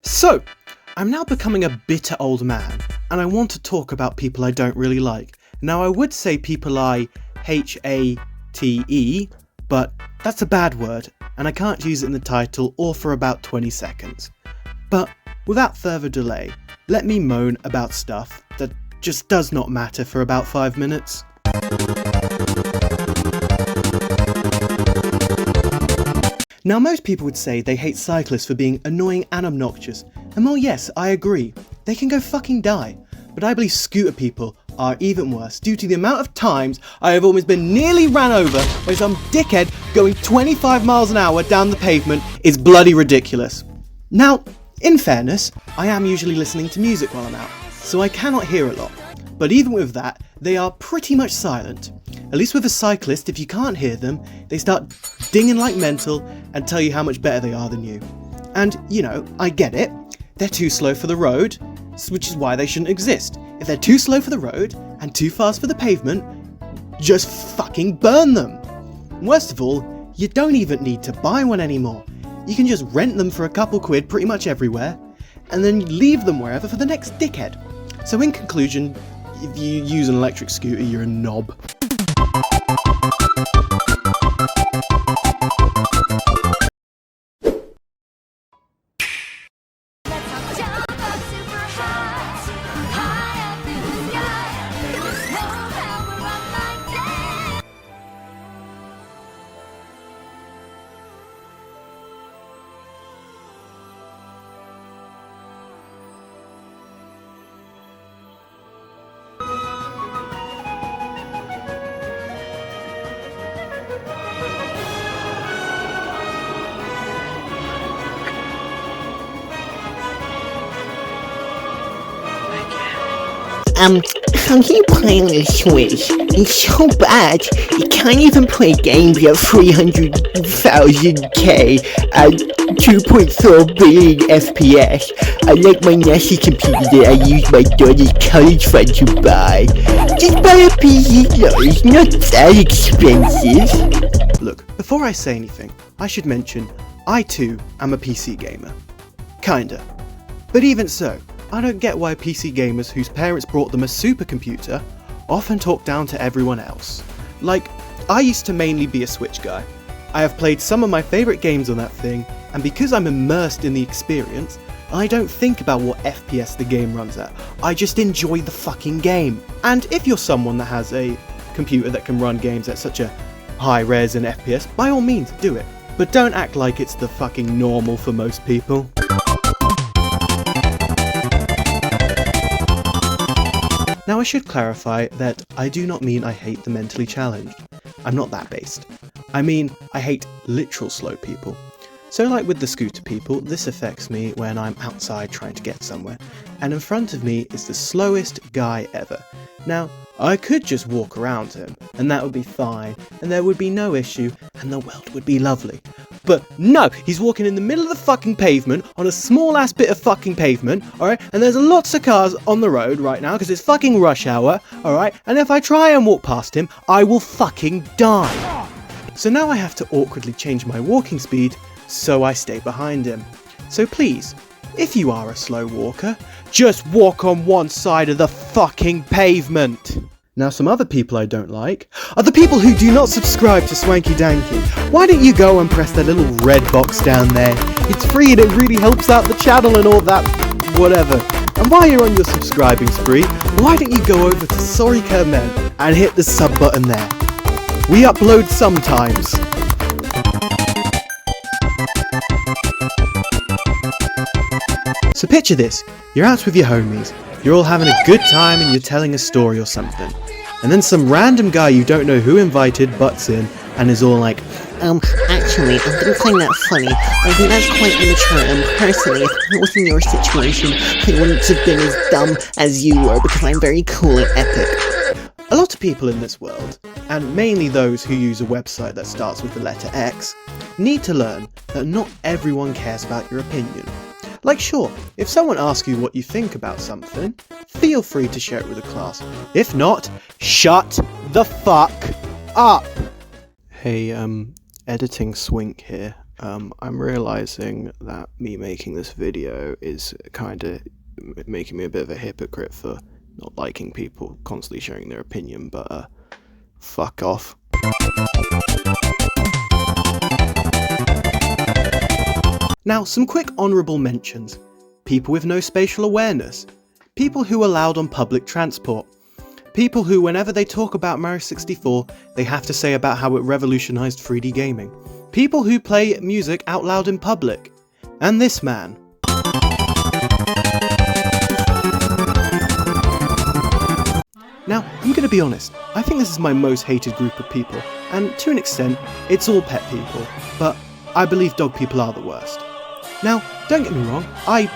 So, I'm now becoming a bitter old man, and I want to talk about people I don't really like. Now, I would say people I hate, but that's a bad word, and I can't use it in the title or for about 20 seconds. But without further delay, let me moan about stuff that just does not matter for about 5 minutes. Now, most people would say they hate cyclists for being annoying and obnoxious, and well, yes, I agree, they can go fucking die. But I believe scooter people are even worse due to the amount of times I have almost been nearly ran over by some dickhead going 25 miles an hour down the pavement is bloody ridiculous. Now, in fairness, I am usually listening to music while I'm out, so I cannot hear a lot. But even with that, they are pretty much silent. At least with a cyclist, if you can't hear them, they start dinging like mental and tell you how much better they are than you. And, you know, I get it. They're too slow for the road, which is why they shouldn't exist. If they're too slow for the road and too fast for the pavement, just fucking burn them. Worst of all, you don't even need to buy one anymore. You can just rent them for a couple quid pretty much everywhere, and then leave them wherever for the next dickhead. So in conclusion, if you use an electric scooter, you're a knob. How can you play on the Switch? It's so bad, you can't even play games at 300,000k at 2.4 billion FPS. Unlike my nasty computer that I use my daughter's college fund to buy. Just buy a PC though, it's not that expensive. Look, before I say anything, I should mention, I too am a PC gamer. Kinda. But even so, I don't get why PC gamers whose parents brought them a supercomputer often talk down to everyone else. Like, I used to mainly be a Switch guy. I have played some of my favourite games on that thing, and because I'm immersed in the experience, I don't think about what FPS the game runs at. I just enjoy the fucking game. And if you're someone that has a computer that can run games at such a high res and FPS, by all means, do it. But don't act like it's the fucking normal for most people. Now I should clarify that I do not mean I hate the mentally challenged. I'm not that based. I mean, I hate literal slow people. So like with the scooter people, this affects me when I'm outside trying to get somewhere, and in front of me is the slowest guy ever. Now, I could just walk around him, and that would be fine, and there would be no issue, and the world would be lovely. But no, he's walking in the middle of the fucking pavement, on a small ass bit of fucking pavement, alright, and there's lots of cars on the road right now, because it's fucking rush hour, alright, and if I try and walk past him, I will fucking die. So now I have to awkwardly change my walking speed, so I stay behind him. So please, if you are a slow walker, just walk on one side of the fucking pavement. Now some other people I don't like are the people who do not subscribe to Swanky Danky. Why don't you go and press that little red box down there? It's free and it really helps out the channel and all that whatever. And while you're on your subscribing spree, why don't you go over to Sorry Kermen and hit the sub button there. We upload sometimes. So picture this, you're out with your homies, you're all having a good time and you're telling a story or something. And then some random guy you don't know who invited butts in and is all like, Actually, I didn't find that funny. I think that's quite immature, personally, if I was in your situation, I wouldn't have been as dumb as you were, because I'm very cool and epic. A lot of people in this world, and mainly those who use a website that starts with the letter X, need to learn that not everyone cares about your opinion. Like sure, if someone asks you what you think about something, feel free to share it with the class. If not, shut the fuck up! Hey, editing Swink here. I'm realising that me making this video is kind of making me a bit of a hypocrite for not liking people constantly sharing their opinion, but fuck off. Now, some quick honourable mentions. People with no spatial awareness. People who are loud on public transport. People who, whenever they talk about Mario 64, they have to say about how it revolutionised 3D gaming. People who play music out loud in public. And this man. Now, I'm going to be honest, I think this is my most hated group of people, and to an extent, it's all pet people, but I believe dog people are the worst. Now, don't get me wrong, I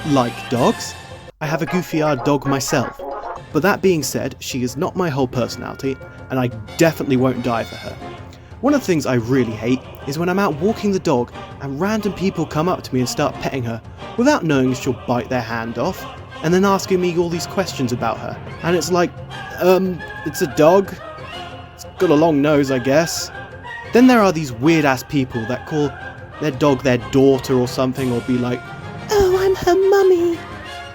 like dogs. I have a goofy-eyed dog myself. But that being said, she is not my whole personality, and I definitely won't die for her. One of the things I really hate is when I'm out walking the dog and random people come up to me and start petting her without knowing she'll bite their hand off, and then asking me all these questions about her. And it's like, it's a dog. It's got a long nose, I guess. Then there are these weird-ass people that call their dog their daughter or something, or be like, "Oh, I'm her mummy."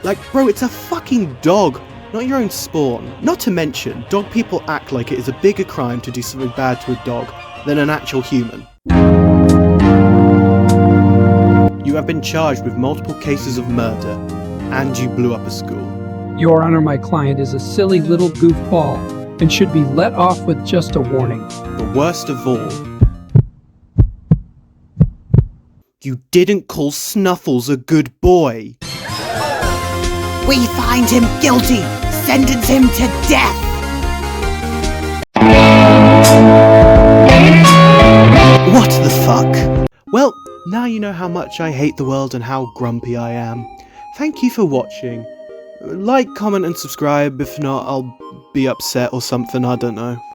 Like, bro, it's a fucking dog, not your own spawn. Not to mention, dog people act like it is a bigger crime to do something bad to a dog than an actual human. You have been charged with multiple cases of murder, and you blew up a school. Your Honor, my client is a silly little goofball and should be let off with just a warning. The worst of all, you didn't call Snuffles a good boy. We find him guilty! Sentence him to death! What the fuck? Well, now you know how much I hate the world and how grumpy I am. Thank you for watching. Like, comment and subscribe, if not I'll be upset or something, I don't know.